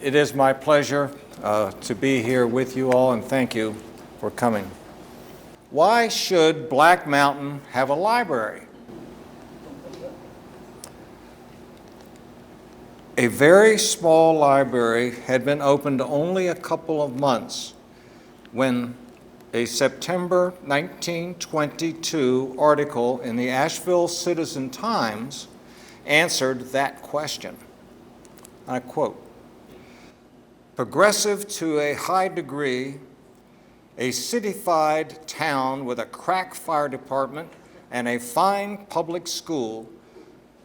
It is my pleasure to be here with you all, and thank you for coming. Why should Black Mountain have a library? A very small library had been opened only a couple of months when a September 1922 article in the Asheville Citizen-Times answered that question. I quote, "Progressive to a high degree, a cityfied town with a crack fire department and a fine public school,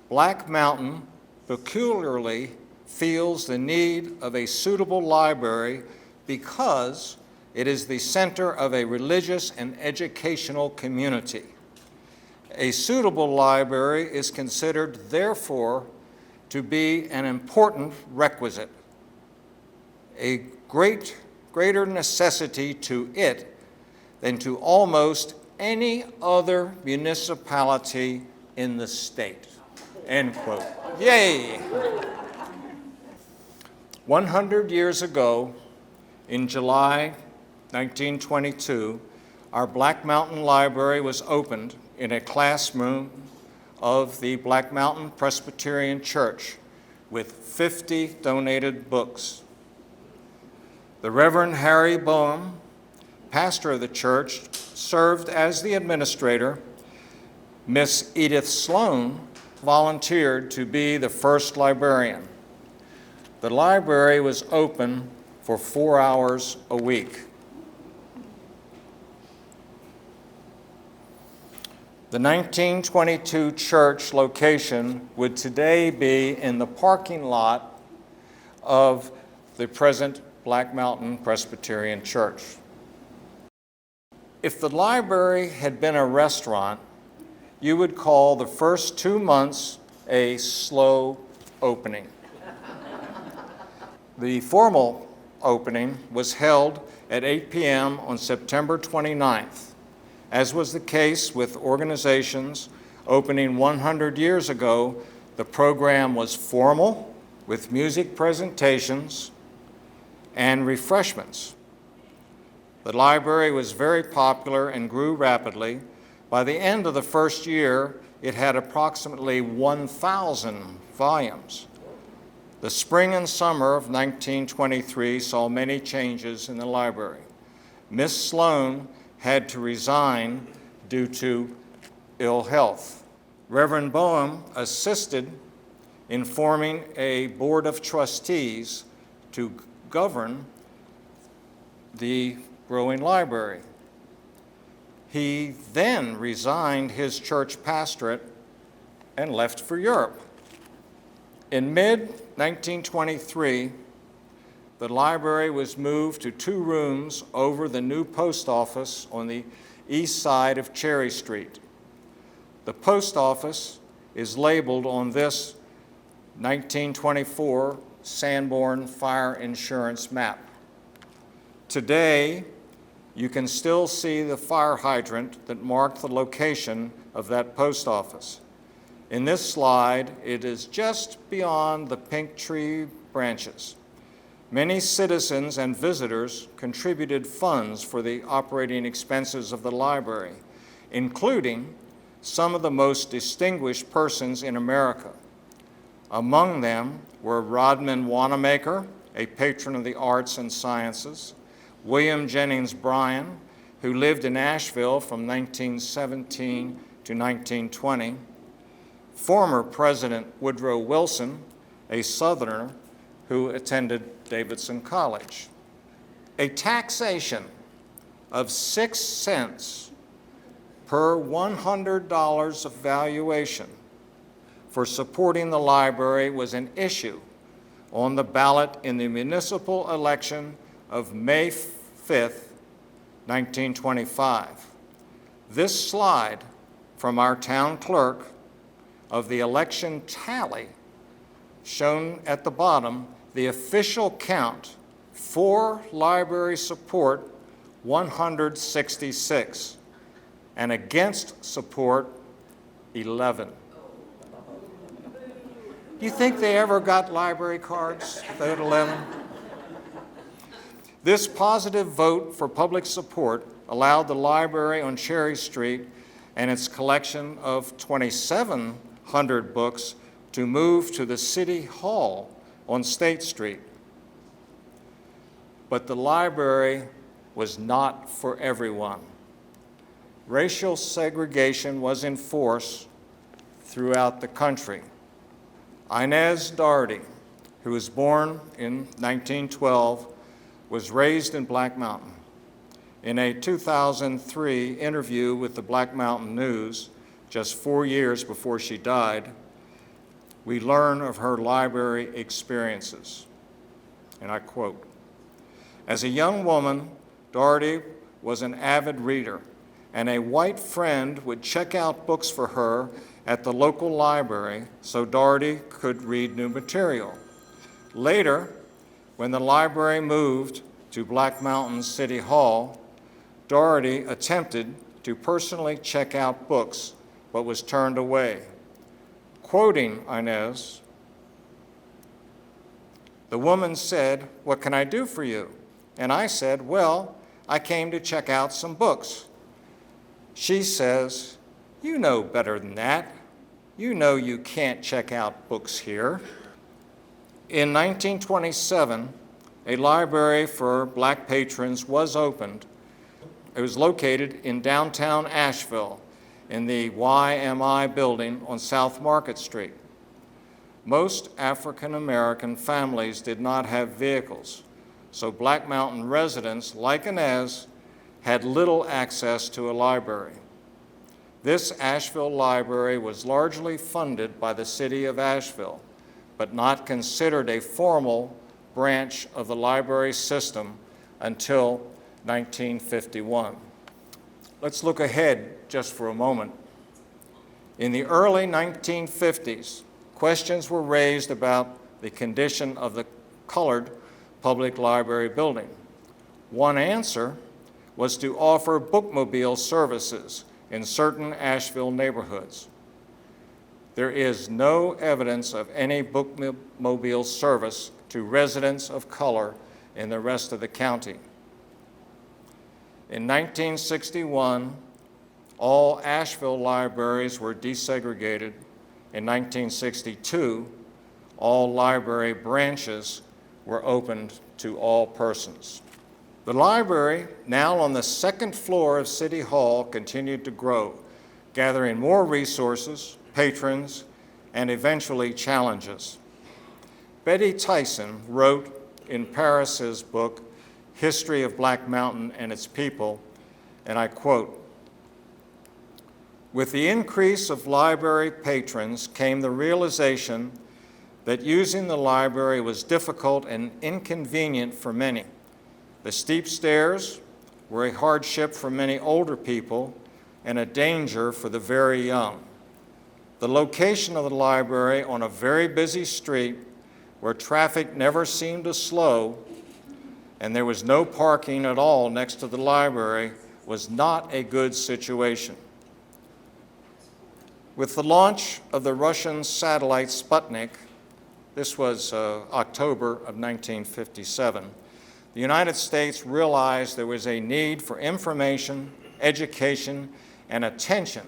Black Mountain peculiarly feels the need of a suitable library because it is the center of a religious and educational community. A suitable library is considered, therefore, to be an important requisite, a greater necessity to it than to almost any other municipality in the state." End quote. Yay! 100 years ago, in July 1922, our Black Mountain Library was opened in a classroom of the Black Mountain Presbyterian Church with 50 donated books. The Reverend Harry Boehm, pastor of the church, served as the administrator. Miss Edith Sloan volunteered to be the first librarian. The library was open for 4 hours a week. The 1922 church location would today be in the parking lot of the present Black Mountain Presbyterian Church. If the library had been a restaurant, you would call the first 2 months a slow opening. The formal opening was held at 8 p.m. on September 29th. As was the case with organizations opening 100 years ago, the program was formal with music presentations and refreshments. The library was very popular and grew rapidly. By the end of the first year, it had approximately 1,000 volumes. The spring and summer of 1923 saw many changes in the library. Miss Sloan had to resign due to ill health. Reverend Boehm assisted in forming a board of trustees to govern the growing library. He then resigned his church pastorate and left for Europe. In mid-1923, the library was moved to 2 rooms over the new post office on the east side of Cherry Street. The post office is labeled on this 1924 Sanborn fire insurance map. Today, you can still see the fire hydrant that marked the location of that post office. In this slide, it is just beyond the pink tree branches. Many citizens and visitors contributed funds for the operating expenses of the library, including some of the most distinguished persons in America. Among them were Rodman Wanamaker, a patron of the arts and sciences, William Jennings Bryan, who lived in Asheville from 1917 to 1920, former President Woodrow Wilson, a Southerner who attended Davidson College. A taxation of 6 cents per $100 of valuation for supporting the library was an issue on the ballot in the municipal election of May 5th, 1925. This slide from our town clerk of the election tally shown at the bottom the official count for library support, 166, and against support, 11. Do you think they ever got library cards, vote 11? This positive vote for public support allowed the library on Cherry Street and its collection of 2,700 books to move to the City Hall on State Street. But the library was not for everyone. Racial segregation was in force throughout the country. Inez Doherty, who was born in 1912, was raised in Black Mountain. In a 2003 interview with the Black Mountain News, just 4 years before she died, we learn of her library experiences. And I quote, "As a young woman, Doherty was an avid reader, and a white friend would check out books for her at the local library so Doherty could read new material. Later, when the library moved to Black Mountain City Hall, Doherty attempted to personally check out books, but was turned away. Quoting Inez, the woman said, 'What can I do for you?' And I said, 'Well, I came to check out some books.' She says, 'You know better than that. You know you can't check out books here.'" In 1927, a library for Black patrons was opened. It was located in downtown Asheville in the YMI building on South Market Street. Most African American families did not have vehicles, so Black Mountain residents, like Inez, had little access to a library. This Asheville library was largely funded by the city of Asheville, but not considered a formal branch of the library system until 1951. Let's look ahead just for a moment. In the early 1950s, questions were raised about the condition of the colored public library building. One answer was to offer bookmobile services in certain Asheville neighborhoods. There is no evidence of any bookmobile service to residents of color in the rest of the county. In 1961, all Asheville libraries were desegregated. In 1962, all library branches were opened to all persons. The library, now on the second floor of City Hall, continued to grow, gathering more resources, patrons, and eventually challenges. Betty Tyson wrote in Paris's book, History of Black Mountain and Its People, and I quote, "With the increase of library patrons came the realization that using the library was difficult and inconvenient for many. The steep stairs were a hardship for many older people and a danger for the very young. The location of the library on a very busy street where traffic never seemed to slow and there was no parking at all next to the library was not a good situation." With the launch of the Russian satellite Sputnik, this was October of 1957, the United States realized there was a need for information, education, and attention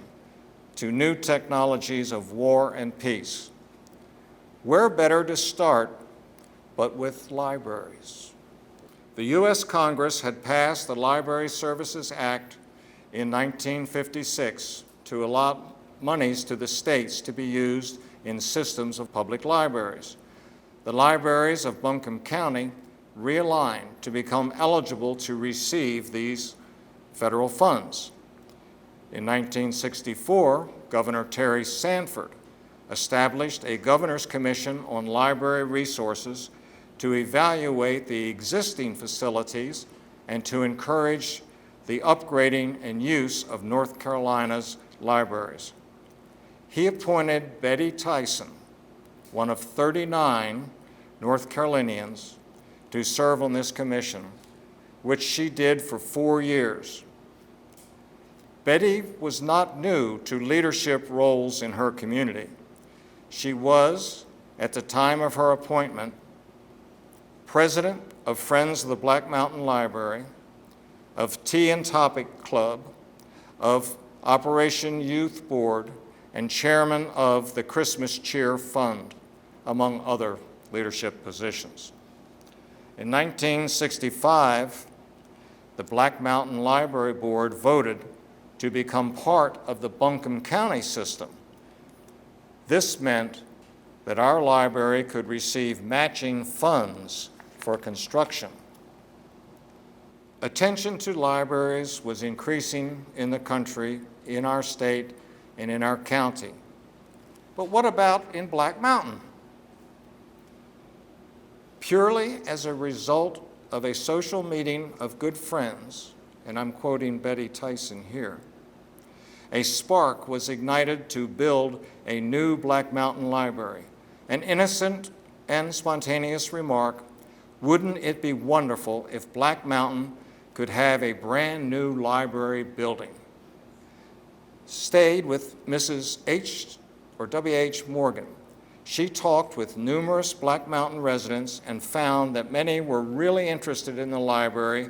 to new technologies of war and peace. Where better to start but with libraries? The U.S. Congress had passed the Library Services Act in 1956 to allot monies to the states to be used in systems of public libraries. The libraries of Buncombe County realigned to become eligible to receive these federal funds. In 1964, Governor Terry Sanford established a Governor's Commission on Library Resources to evaluate the existing facilities and to encourage the upgrading and use of North Carolina's libraries. He appointed Betty Tyson, one of 39 North Carolinians, to serve on this commission, which she did for 4 years. Betty was not new to leadership roles in her community. She was, at the time of her appointment, president of Friends of the Black Mountain Library, of Tea and Topic Club, of Operation Youth Board, and chairman of the Christmas Cheer Fund, among other leadership positions. In 1965, the Black Mountain Library Board voted to become part of the Buncombe County system. This meant that our library could receive matching funds for construction. Attention to libraries was increasing in the country, in our state, and in our county. But what about in Black Mountain? Purely as a result of a social meeting of good friends, and I'm quoting Betty Tyson here, a spark was ignited to build a new Black Mountain Library. An innocent and spontaneous remark, wouldn't it be wonderful if Black Mountain could have a brand new library building? Stayed with Mrs. W.H. Morgan. She talked with numerous Black Mountain residents and found that many were really interested in the library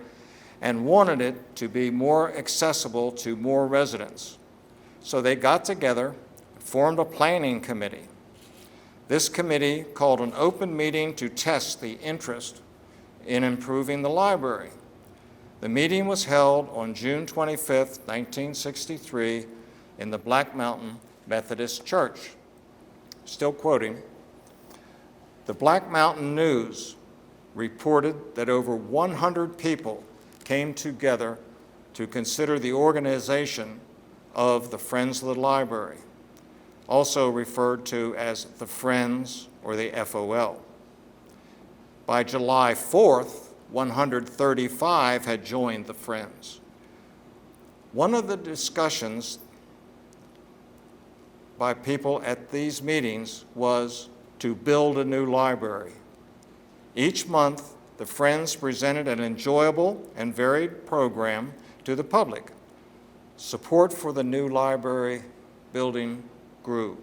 and wanted it to be more accessible to more residents. So they got together, formed a planning committee. This committee called an open meeting to test the interest in improving the library. The meeting was held on June 25, 1963, in the Black Mountain Methodist Church. Still quoting, the Black Mountain News reported that over 100 people came together to consider the organization of the Friends of the Library, also referred to as the Friends or the FOL. By July 4th, 135 had joined the Friends. One of the discussions by people at these meetings was to build a new library. Each month, the Friends presented an enjoyable and varied program to the public. Support for the new library building grew.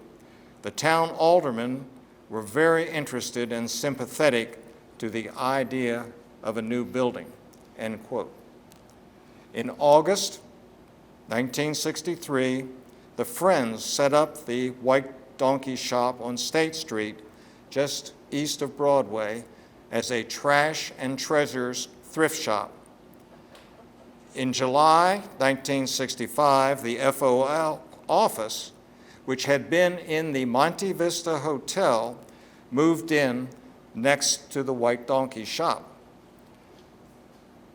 The town aldermen were very interested and sympathetic to the idea of a new building, end quote. In August 1963, the Friends set up the White Donkey Shop on State Street, just east of Broadway, as a trash and treasures thrift shop. In July 1965, the FOL office, which had been in the Monte Vista Hotel, moved in next to the White Donkey Shop.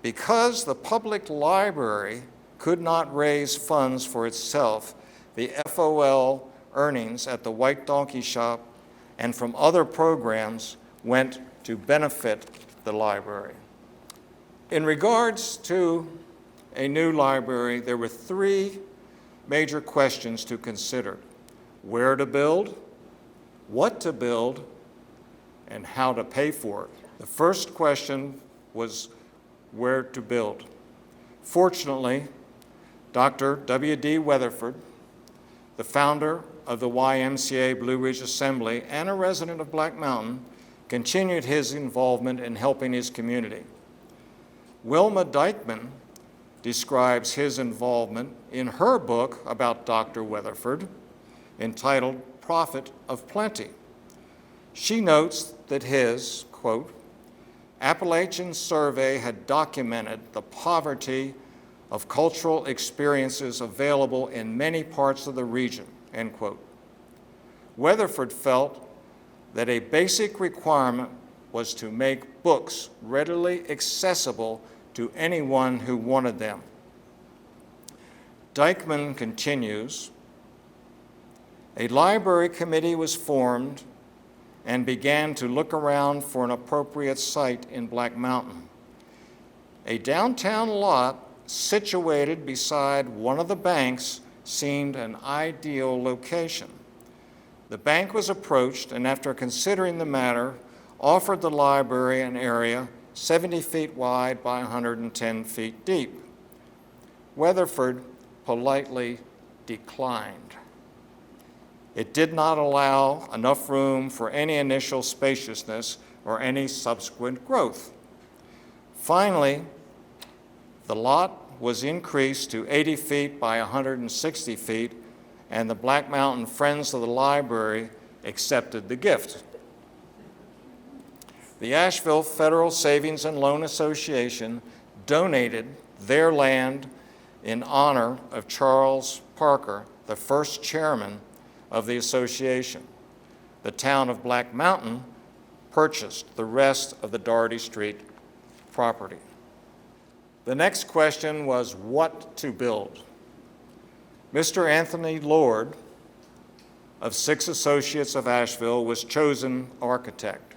Because the public library could not raise funds for itself, the FOL earnings at the White Donkey Shop and from other programs went to benefit the library. In regards to a new library, there were three major questions to consider: where to build, what to build, and how to pay for it. The first question was where to build. Fortunately, Dr. W.D. Weatherford, the founder of the YMCA Blue Ridge Assembly and a resident of Black Mountain, continued his involvement in helping his community. Wilma Dykeman describes his involvement in her book about Dr. Weatherford, entitled Prophet of Plenty. She notes that his, quote, Appalachian survey had documented the poverty of cultural experiences available in many parts of the region, end quote. Weatherford felt that a basic requirement was to make books readily accessible to anyone who wanted them. Dykeman continues, a library committee was formed and began to look around for an appropriate site in Black Mountain. A downtown lot situated beside one of the banks seemed an ideal location. The bank was approached and, after considering the matter, offered the library an area 70 feet wide by 110 feet deep. Weatherford politely declined. It did not allow enough room for any initial spaciousness or any subsequent growth. Finally, the lot was increased to 80 feet by 160 feet, and the Black Mountain Friends of the Library accepted the gift. The Asheville Federal Savings and Loan Association donated their land in honor of Charles Parker, the first chairman of the association. The town of Black Mountain purchased the rest of the Doherty Street property. The next question was what to build. Mr. Anthony Lord of 6 Associates of Asheville was chosen architect.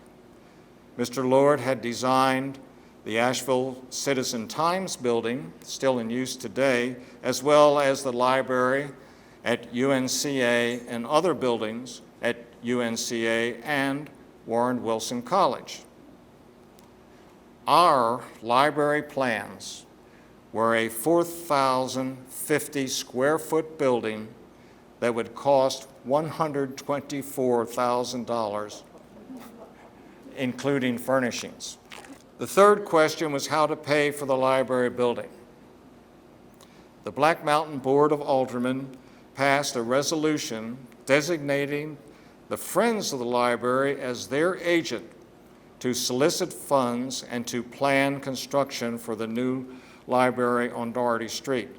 Mr. Lord had designed the Asheville Citizen-Times building, still in use today, as well as the library at UNCA and other buildings at UNCA and Warren Wilson College. Our library plans were a 4,050 square foot building that would cost $124,000, including furnishings. The third question was how to pay for the library building. The Black Mountain Board of Aldermen passed a resolution designating the Friends of the Library as their agent to solicit funds and to plan construction for the new library on Doherty Street.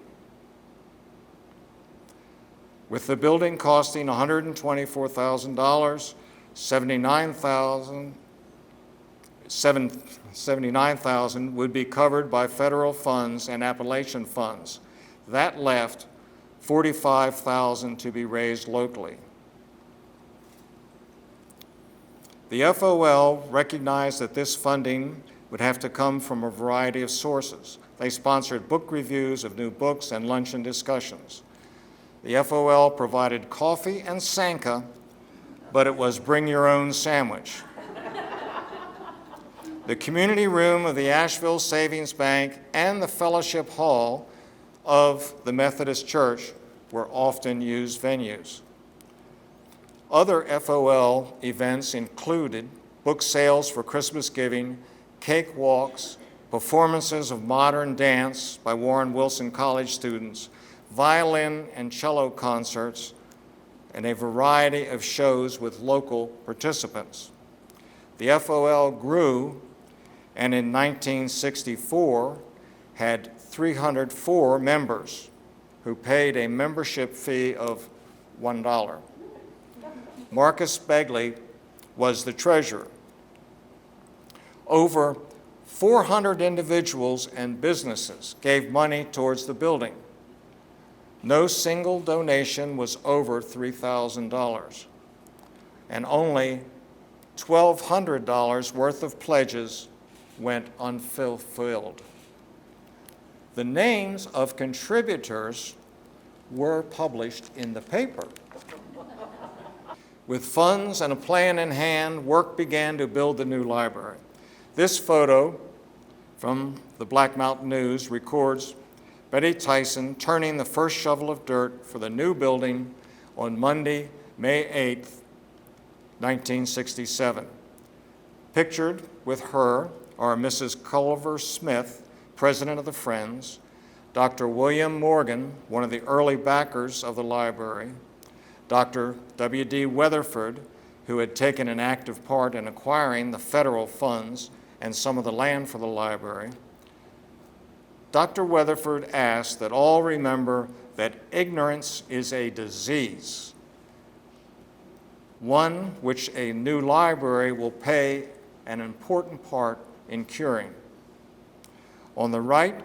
With the building costing $124,000, $79,000 would be covered by federal funds and Appalachian funds. That left $45,000 to be raised locally. The FOL recognized that this funding would have to come from a variety of sources. They sponsored book reviews of new books and luncheon discussions. The FOL provided coffee and Sanka, but it was bring your own sandwich. The community room of the Asheville Savings Bank and the Fellowship Hall of the Methodist Church were often used venues. Other FOL events included book sales for Christmas giving, cake walks, performances of modern dance by Warren Wilson College students, violin and cello concerts, and a variety of shows with local participants. The FOL grew, and in 1964 had 304 members who paid a membership fee of $1. Marcus Begley was the treasurer. Over 400 individuals and businesses gave money towards the building. No single donation was over $3,000, and only $1,200 worth of pledges went unfulfilled. The names of contributors were published in the paper. With funds and a plan in hand, work began to build the new library. This photo from the Black Mountain News records Betty Tyson turning the first shovel of dirt for the new building on Monday, May 8th, 1967. Pictured with her are Mrs. Culver Smith, president of the Friends, Dr. William Morgan, one of the early backers of the library, Dr. W.D. Weatherford, who had taken an active part in acquiring the federal funds and some of the land for the library. Dr. Weatherford asked that all remember that ignorance is a disease, one which a new library will play an important part in curing. On the right,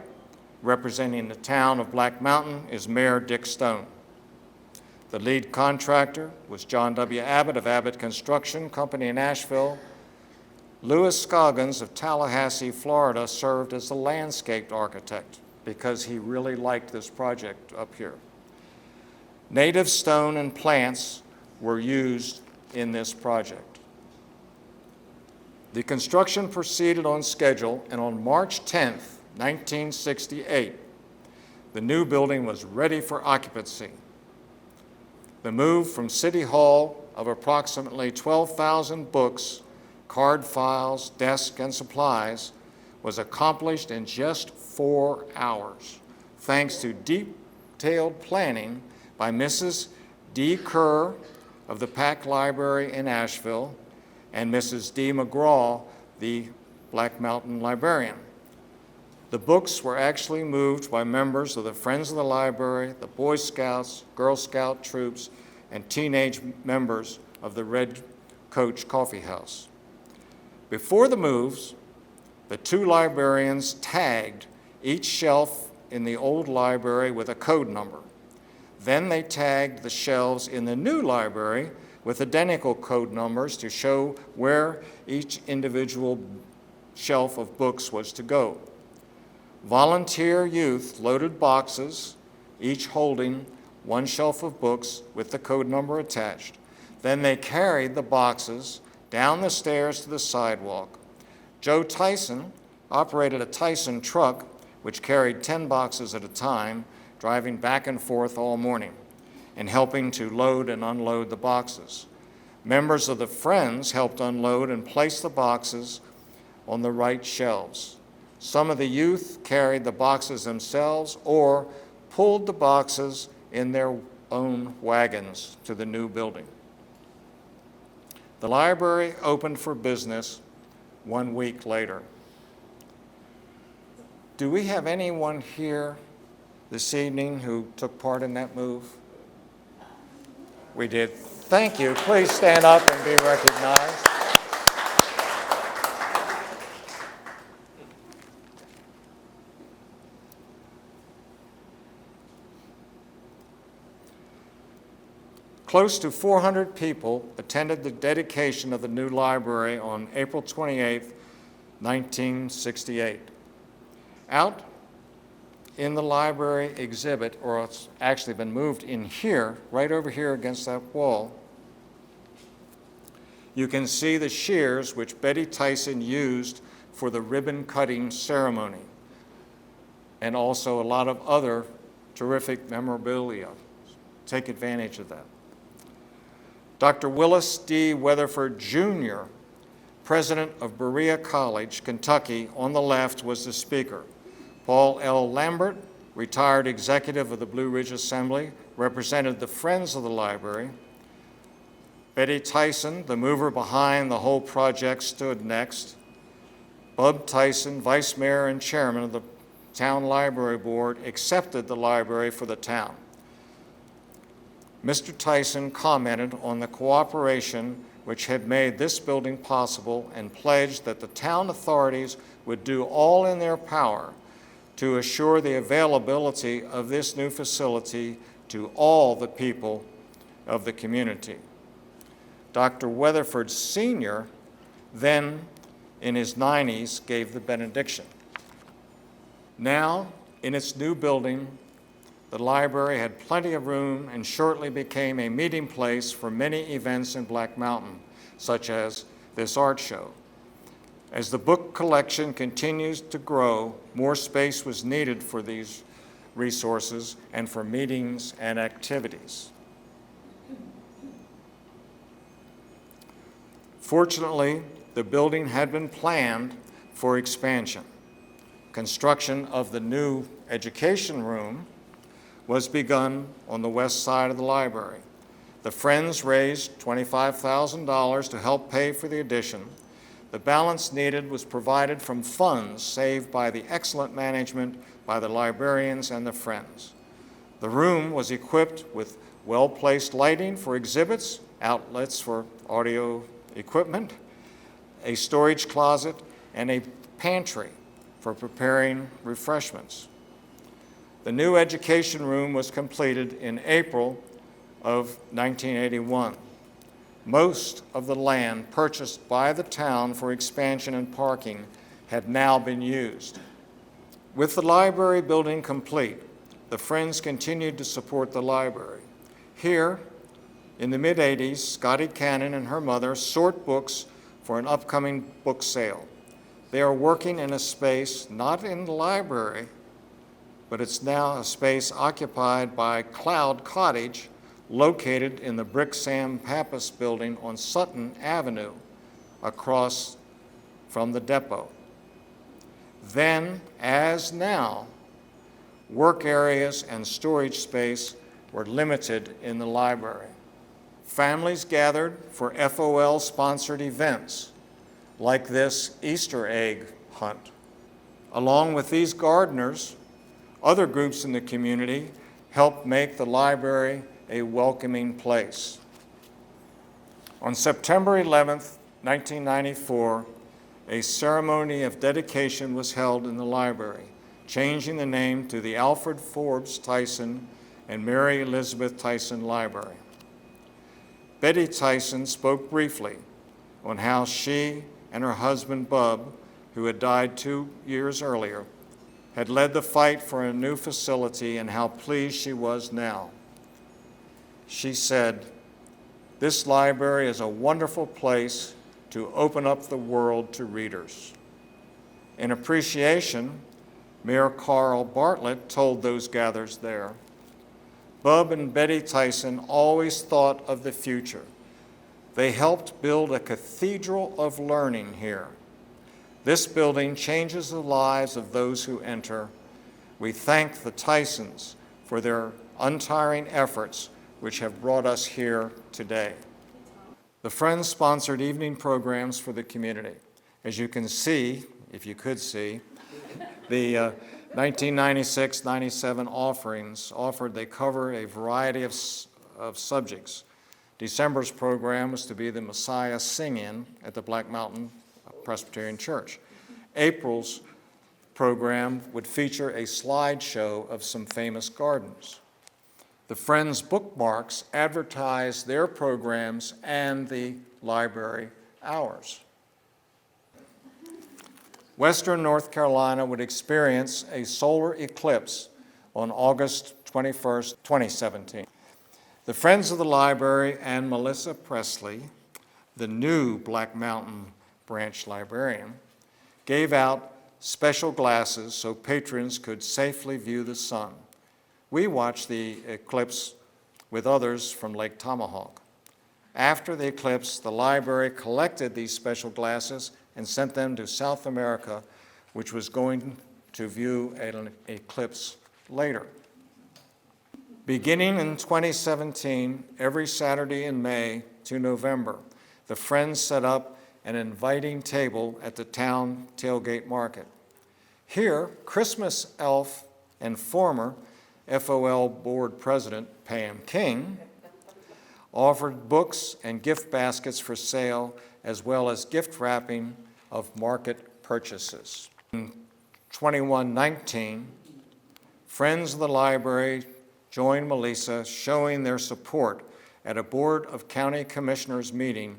representing the town of Black Mountain, is Mayor Dick Stone. The lead contractor was John W. Abbott of Abbott Construction Company in Asheville. Louis Scoggins of Tallahassee, Florida, served as the landscape architect because he really liked this project up here. Native stone and plants were used in this project. The construction proceeded on schedule, and on March 10th, 1968, the new building was ready for occupancy. The move from City Hall of approximately 12,000 books, card files, desks, and supplies was accomplished in just 4 hours, thanks to detailed planning by Mrs. D. Kerr of the Pack Library in Asheville and Mrs. D. McGraw, the Black Mountain librarian. The books were actually moved by members of the Friends of the Library, the Boy Scouts, Girl Scout troops, and teenage members of the Red Coach Coffee House. Before the moves, the two librarians tagged each shelf in the old library with a code number. Then they tagged the shelves in the new library with identical code numbers to show where each individual shelf of books was to go. Volunteer youth loaded boxes, each holding one shelf of books with the code number attached. Then they carried the boxes down the stairs to the sidewalk. Joe Tyson operated a Tyson truck which carried 10 boxes at a time, driving back and forth all morning and helping to load and unload the boxes. Members of the Friends helped unload and place the boxes on the right shelves. Some of the youth carried the boxes themselves or pulled the boxes in their own wagons to the new building. The library opened for business 1 week later. Do we have anyone here this evening who took part in that move? We did. Thank you. Please stand up and be recognized. Close to 400 people attended the dedication of the new library on April 28, 1968. Out in the library exhibit, or it's actually been moved in here, right over here against that wall, you can see the shears which Betty Tyson used for the ribbon cutting ceremony, and also a lot of other terrific memorabilia. Take advantage of that. Dr. Willis D. Weatherford, Jr., president of Berea College, Kentucky, on the left was the speaker. Paul L. Lambert, retired executive of the Blue Ridge Assembly, represented the Friends of the Library. Betty Tyson, the mover behind the whole project, stood next. Bub Tyson, vice mayor and chairman of the town library board, accepted the library for the town. Mr. Tyson commented on the cooperation which had made this building possible and pledged that the town authorities would do all in their power to assure the availability of this new facility to all the people of the community. Dr. Weatherford Sr., then in his 90s, gave the benediction. Now, in its new building, the library had plenty of room and shortly became a meeting place for many events in Black Mountain, such as this art show. As the book collection continues to grow, more space was needed for these resources and for meetings and activities. Fortunately, the building had been planned for expansion. Construction of the new education room was begun on the west side of the library. The Friends raised $25,000 to help pay for the addition. The balance needed was provided from funds saved by the excellent management by the librarians and the Friends. The room was equipped with well-placed lighting for exhibits, outlets for audio equipment, a storage closet, and a pantry for preparing refreshments. The new education room was completed in April of 1981. Most of the land purchased by the town for expansion and parking had now been used. With the library building complete, the Friends continued to support the library. Here, in the mid-'80s, Scotty Cannon and her mother sort books for an upcoming book sale. They are working in a space not in the library, but it's now a space occupied by Cloud Cottage, located in the Brick Sam Pappas building on Sutton Avenue, across from the depot. Then, as now, work areas and storage space were limited in the library. Families gathered for FOL-sponsored events, like this Easter egg hunt. Along with these gardeners, other groups in the community helped make the library a welcoming place. On September 11th, 1994, a ceremony of dedication was held in the library, changing the name to the Alfred Forbes Tyson and Mary Elizabeth Tyson Library. Betty Tyson spoke briefly on how she and her husband Bub, who had died 2 years earlier, had led the fight for a new facility and how pleased she was now. She said, "This library is a wonderful place to open up the world to readers." In appreciation, Mayor Carl Bartlett told those gathered there, "Bub and Betty Tyson always thought of the future. They helped build a cathedral of learning here. This building changes the lives of those who enter. We thank the Tysons for their untiring efforts, which have brought us here today." The Friends sponsored evening programs for the community. As you can see, if you could see, the 1996-97 offerings they cover a variety of subjects. December's program was to be the Messiah Sing-In at the Black Mountain Presbyterian Church. April's program would feature a slideshow of some famous gardens. The Friends bookmarks advertised their programs and the library hours. Western North Carolina would experience a solar eclipse on August 21st, 2017. The Friends of the Library and Melissa Presley, the new Black Mountain branch librarian, gave out special glasses so patrons could safely view the sun. We watched the eclipse with others from Lake Tomahawk. After the eclipse, the library collected these special glasses and sent them to South America, which was going to view an eclipse later. Beginning in 2017, every Saturday in May to November, the Friends set up an inviting table at the town tailgate market. Here, Christmas elf and former FOL board president Pam King offered books and gift baskets for sale, as well as gift wrapping of market purchases. In 2119, Friends of the Library joined Melissa, showing their support at a Board of County Commissioners meeting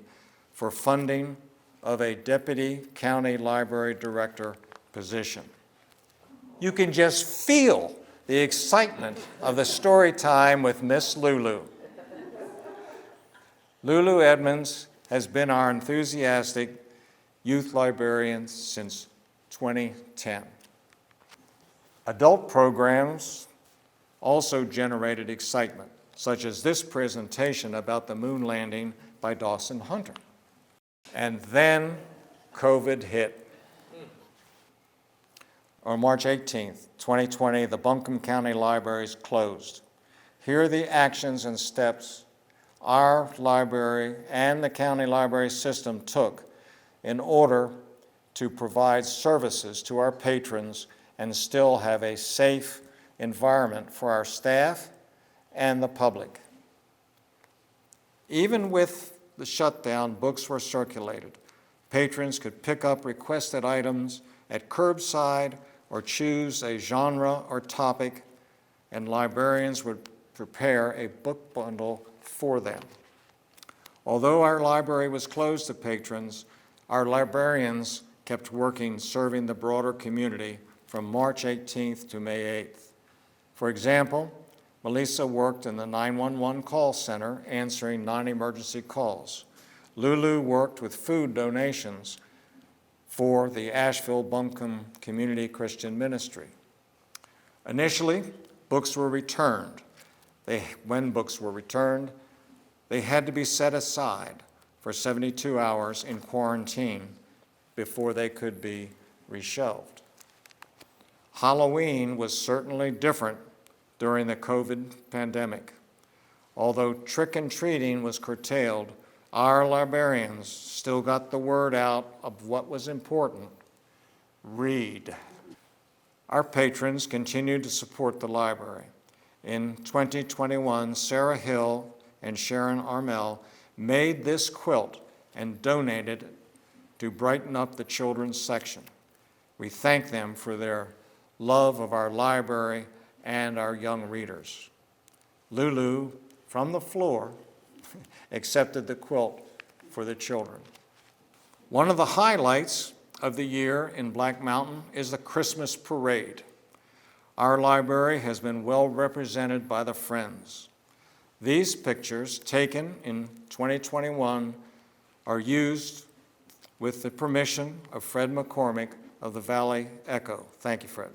for funding of a Deputy County Library Director position. You can just feel the excitement of the story time with Miss Lulu. Lulu Edmonds has been our enthusiastic youth librarian since 2010. Adult programs also generated excitement, such as this presentation about the moon landing by Dawson Hunter. And then COVID hit. On March 18th, 2020, the Buncombe County Libraries closed. Here are the actions and steps our library and the county library system took in order to provide services to our patrons and still have a safe environment for our staff and the public. Even with the shutdown, books were circulated. Patrons could pick up requested items at curbside or choose a genre or topic, and librarians would prepare a book bundle for them. Although our library was closed to patrons, our librarians kept working serving the broader community from March 18th to May 8th. For example, Melissa worked in the 911 call center answering non-emergency calls. Lulu worked with food donations for the Asheville-Buncombe Community Christian Ministry. Initially, books were returned, When books were returned, they had to be set aside for 72 hours in quarantine before they could be reshelved. Halloween was certainly different during the COVID pandemic. Although trick-and-treating was curtailed, our librarians still got the word out of what was important: read. Our patrons continued to support the library. In 2021, Sarah Hill and Sharon Armel made this quilt and donated it to brighten up the children's section. We thank them for their love of our library and our young readers. Lulu, from the floor, accepted the quilt for the children. One of the highlights of the year in Black Mountain is the Christmas parade. Our library has been well represented by the Friends. These pictures, taken in 2021, are used with the permission of Fred McCormick of the Valley Echo. Thank you, Fred.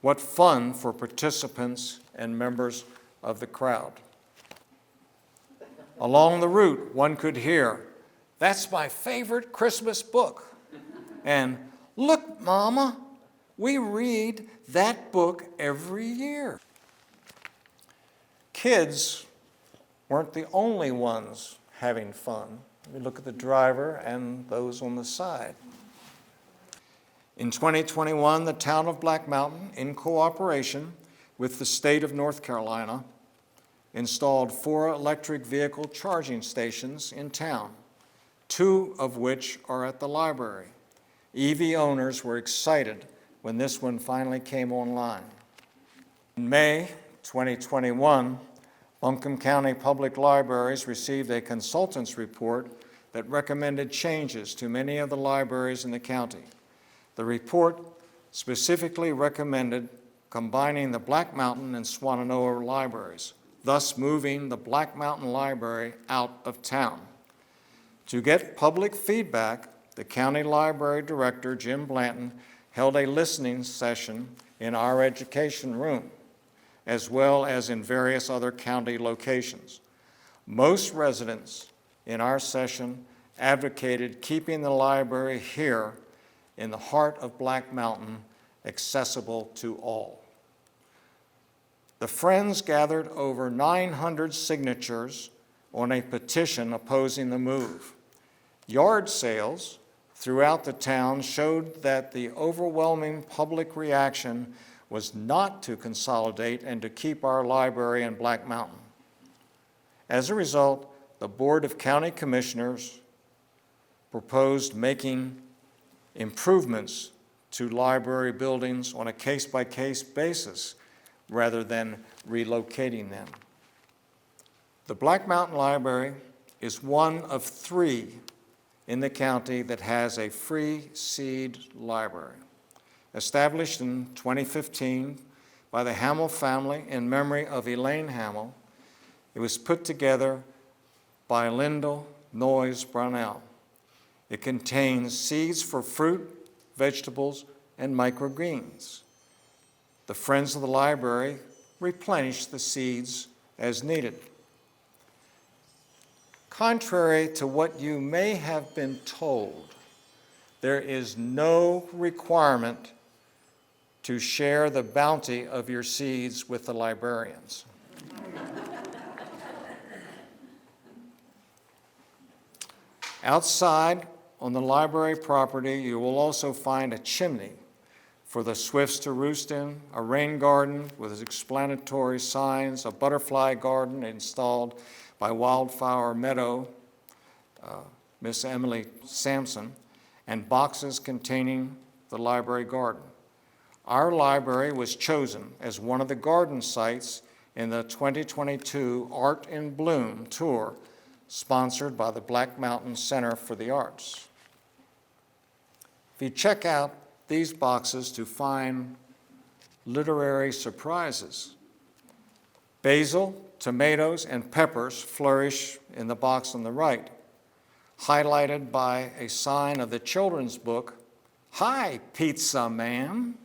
What fun for participants and members of the crowd. Along the route, one could hear, "That's my favorite Christmas book." And, "Look, Mama, we read that book every year." Kids weren't the only ones having fun. We look at the driver and those on the side. In 2021, the town of Black Mountain, in cooperation with the state of North Carolina, installed 4 electric vehicle charging stations in town, 2 of which are at the library. EV owners were excited when this one finally came online. In May 2021, Buncombe County Public Libraries received a consultant's report that recommended changes to many of the libraries in the county. The report specifically recommended combining the Black Mountain and Swannanoa libraries, thus moving the Black Mountain Library out of town. To get public feedback, the county library director, Jim Blanton, held a listening session in our education room, as well as in various other county locations. Most residents in our session advocated keeping the library here in the heart of Black Mountain, accessible to all. The Friends gathered over 900 signatures on a petition opposing the move. Yard sales throughout the town showed that the overwhelming public reaction was not to consolidate and to keep our library in Black Mountain. As a result, the Board of County Commissioners proposed making improvements to library buildings on a case-by-case basis rather than relocating them. The Black Mountain Library is one of 3 in the county that has a free seed library. Established in 2015 by the Hamill family in memory of Elaine Hamill, it was put together by Lyndall Noyes Brownell. It contains seeds for fruit, vegetables, and microgreens. The Friends of the Library replenish the seeds as needed. Contrary to what you may have been told, there is no requirement to share the bounty of your seeds with the librarians. Outside on the library property, you will also find a chimney for the swifts to roost in, a rain garden with explanatory signs, a butterfly garden installed by Wildflower Meadow, Miss Emily Sampson, and boxes containing the library garden. Our library was chosen as one of the garden sites in the 2022 Art in Bloom tour, sponsored by the Black Mountain Center for the Arts. If you check out these boxes to find literary surprises, basil, tomatoes, and peppers flourish in the box on the right, highlighted by a sign of the children's book, "Hi, Pizza Man."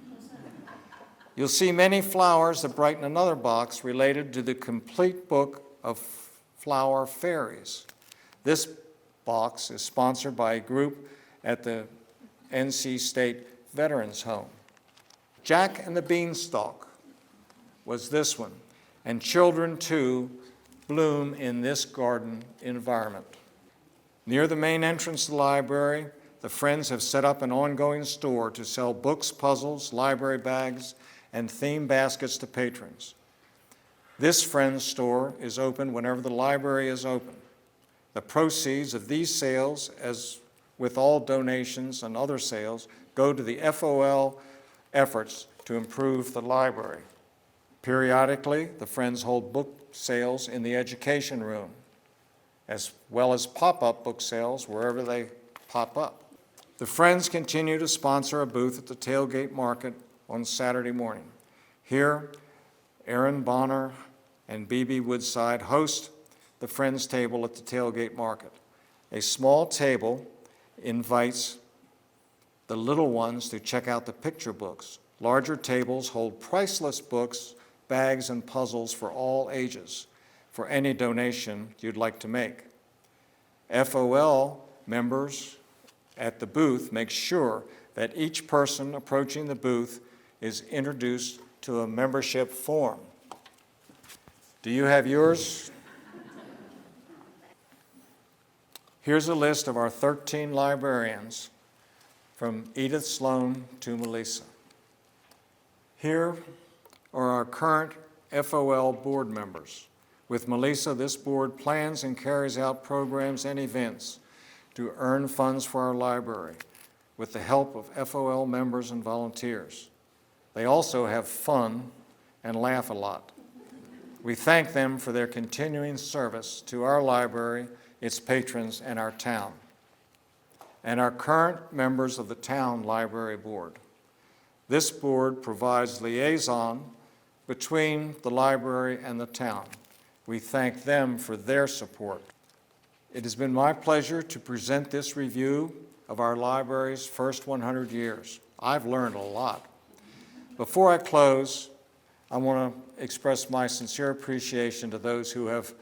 You'll see many flowers that brighten another box related to the complete book of flower fairies. This box is sponsored by a group at the NC State Veterans Home. Jack and the Beanstalk was this one, and children too bloom in this garden environment. Near the main entrance to the library, the Friends have set up an ongoing store to sell books, puzzles, library bags, and theme baskets to patrons. This Friends store is open whenever the library is open. The proceeds of these sales, as with all donations and other sales, go to the FOL efforts to improve the library. Periodically, the Friends hold book sales in the education room, as well as pop-up book sales wherever they pop up. The Friends continue to sponsor a booth at the Tailgate Market on Saturday morning. Here, Aaron Bonner and B.B. Woodside host the Friends table at the Tailgate Market. A small table invites the little ones to check out the picture books. Larger tables hold priceless books, bags, and puzzles for all ages, for any donation you'd like to make. FOL members at the booth make sure that each person approaching the booth is introduced to a membership form. Do you have yours? Here's a list of our 13 librarians, from Edith Sloan to Melissa. Here are our current FOL board members. With Melissa, this board plans and carries out programs and events to earn funds for our library with the help of FOL members and volunteers. They also have fun and laugh a lot. We thank them for their continuing service to our library, its patrons, and our town. And our current members of the Town Library Board. This board provides liaison between the library and the town. We thank them for their support. It has been my pleasure to present this review of our library's first 100 years. I've learned a lot. Before I close, I want to express my sincere appreciation to those who have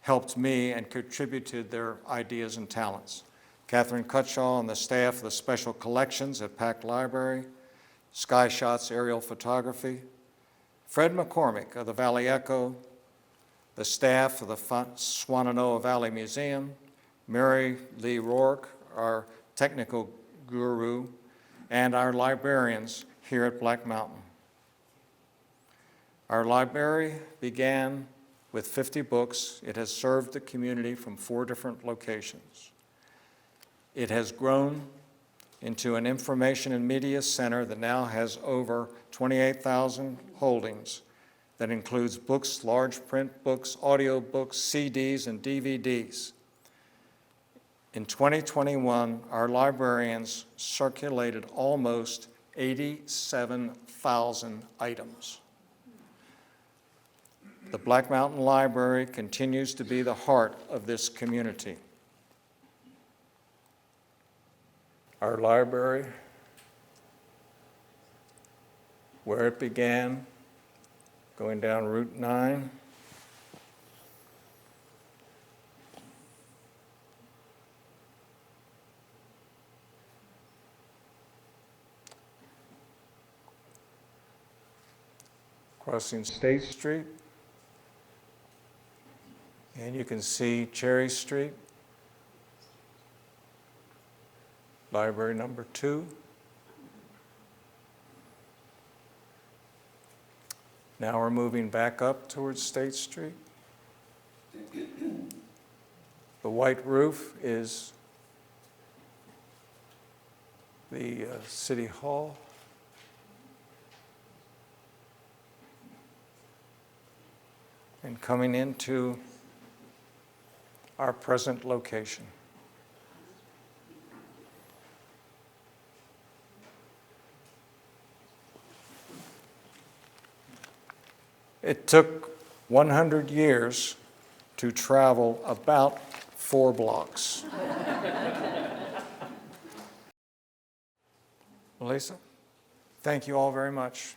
helped me and contributed their ideas and talents. Catherine Cutshaw and the staff of the Special Collections at Pack Library, Sky Shots Aerial Photography, Fred McCormick of the Valley Echo, the staff of the Swannanoa Valley Museum, Mary Lee Rourke, our technical guru, and our librarians here at Black Mountain. Our library began with 50 books. It has served the community from 4 different locations. It has grown into an information and media center that now has over 28,000 holdings that includes books, large print books, audio books, CDs, and DVDs. In 2021, our librarians circulated almost 87,000 items. The Black Mountain Library continues to be the heart of this community. Our library, where it began, going down Route 9, crossing State Street, and you can see Cherry Street, library number 2. Now we're moving back up towards State Street. The white roof is the City Hall. And coming into our present location. It took 100 years to travel about 4 blocks. Melissa, thank you all very much.